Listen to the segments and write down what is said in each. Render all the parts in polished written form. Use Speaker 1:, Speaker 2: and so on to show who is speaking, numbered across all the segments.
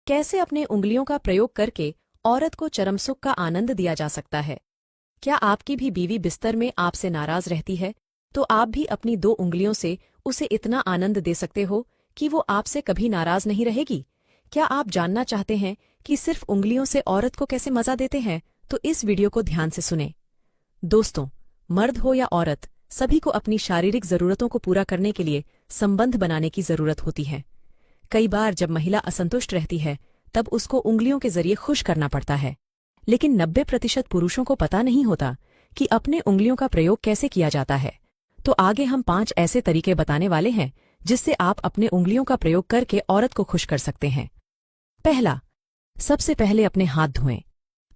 Speaker 1: कैसे अपने उंगलियों का प्रयोग करके औरत को चरम सुख का आनंद दिया जा सकता है। क्या आपकी भी बीवी बिस्तर में आपसे नाराज रहती है तो आप भी अपनी 2 उंगलियों से उसे इतना आनंद दे सकते हो कि वो आपसे कभी नाराज नहीं रहेगी। क्या आप जानना चाहते हैं कि सिर्फ उंगलियों से औरत को कैसे मजा देते हैं? तो इस वीडियो को ध्यान से सुने। दोस्तों, मर्द हो या औरत, सभी को अपनी शारीरिक जरूरतों को पूरा करने के लिए संबंध बनाने की जरूरत होती है। कई बार जब महिला असंतुष्ट रहती है तब उसको उंगलियों के जरिए खुश करना पड़ता है, लेकिन 90% पुरुषों को पता नहीं होता कि अपने उंगलियों का प्रयोग कैसे किया जाता है। तो आगे हम 5 ऐसे तरीके बताने वाले हैं जिससे आप अपने उंगलियों का प्रयोग करके औरत को खुश कर सकते हैं। पहला, सबसे पहले अपने हाथ धोएं।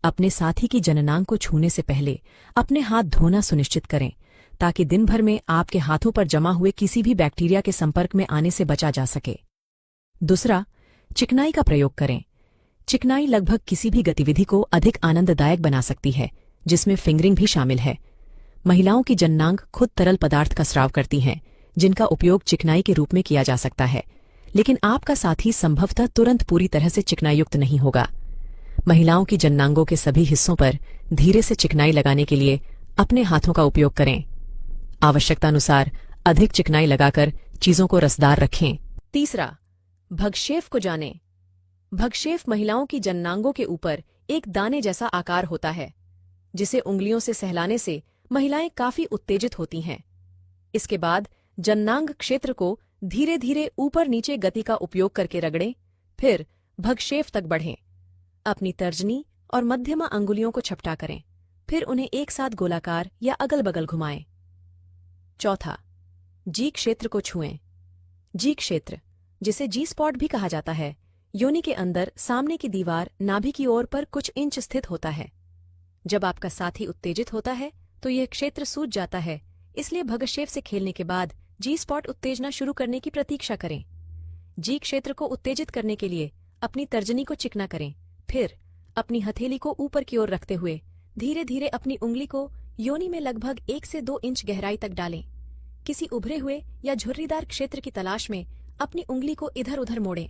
Speaker 1: अपने साथी की जननांग को छूने से पहले अपने हाथ धोना सुनिश्चित करें ताकि दिन भर में आपके हाथों पर जमा हुए किसी भी बैक्टीरिया के संपर्क में आने से बचा जा सके। दूसरा, चिकनाई का प्रयोग करें। चिकनाई लगभग किसी भी गतिविधि को अधिक आनंददायक बना सकती है, जिसमें फिंगरिंग भी शामिल है। महिलाओं की जननांग खुद तरल पदार्थ का स्राव करती हैं, जिनका उपयोग चिकनाई के रूप में किया जा सकता है, लेकिन आपका साथी संभवतः तुरंत पूरी तरह से चिकनायुक्त नहीं होगा। महिलाओं की जननांगों के सभी हिस्सों पर धीरे से चिकनाई लगाने के लिए अपने हाथों का उपयोग करें। आवश्यकतानुसार अधिक चिकनाई लगाकर चीजों को रसदार रखें। तीसरा, भगशेफ को जानें। भगशेफ महिलाओं की जननांगों के ऊपर एक दाने जैसा आकार होता है, जिसे उंगलियों से सहलाने से महिलाएं काफी उत्तेजित होती हैं। इसके बाद जननांग क्षेत्र को धीरे धीरे ऊपर नीचे गति का उपयोग करके रगड़ें, फिर भगशेफ तक बढ़ें। अपनी तर्जनी और मध्यमा अंगुलियों को छपटा करें, फिर उन्हें एक साथ गोलाकार या अगल बगल घुमाएं। चौथा, जी क्षेत्र को छुएं। जी क्षेत्र, जिसे जी स्पॉट भी कहा जाता है, योनि के अंदर सामने की दीवार नाभि की ओर पर कुछ इंच स्थित होता है। जब आपका साथी उत्तेजित होता है तो यह क्षेत्र सूज जाता है, इसलिए भगशेफ से खेलने के बाद जी स्पॉट उत्तेजना शुरू करने की प्रतीक्षा करें। जी क्षेत्र को उत्तेजित करने के लिए अपनी तर्जनी को चिकना करें, फिर अपनी हथेली को ऊपर की ओर रखते हुए धीरे धीरे अपनी उंगली को योनि में लगभग 1 से 2 इंच गहराई तक डालें। किसी उभरे हुए या झुर्रीदार क्षेत्र की तलाश में अपनी उंगली को इधर उधर मोड़ें।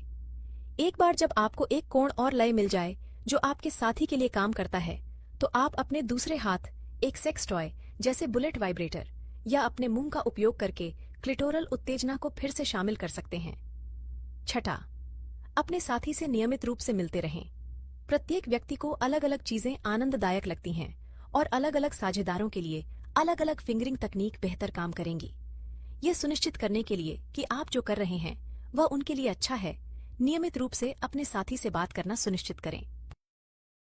Speaker 1: एक बार जब आपको एक कोण और लय मिल जाए जो आपके साथी के लिए काम करता है, तो आप अपने दूसरे हाथ एक सेक्स टॉय जैसे बुलेट वाइब्रेटर या अपने मुंह का उपयोग करके क्लिटोरल उत्तेजना को फिर से शामिल कर सकते हैं। छठा, अपने साथी से नियमित रूप से मिलते रहें। प्रत्येक व्यक्ति को अलग अलग चीजें आनंददायक लगती हैं और अलग अलग साझेदारों के लिए अलग अलग फिंगरिंग तकनीक बेहतर काम करेंगी। ये सुनिश्चित करने के लिए कि आप जो कर रहे हैं वह उनके लिए अच्छा है, नियमित रूप से अपने साथी से बात करना सुनिश्चित करें।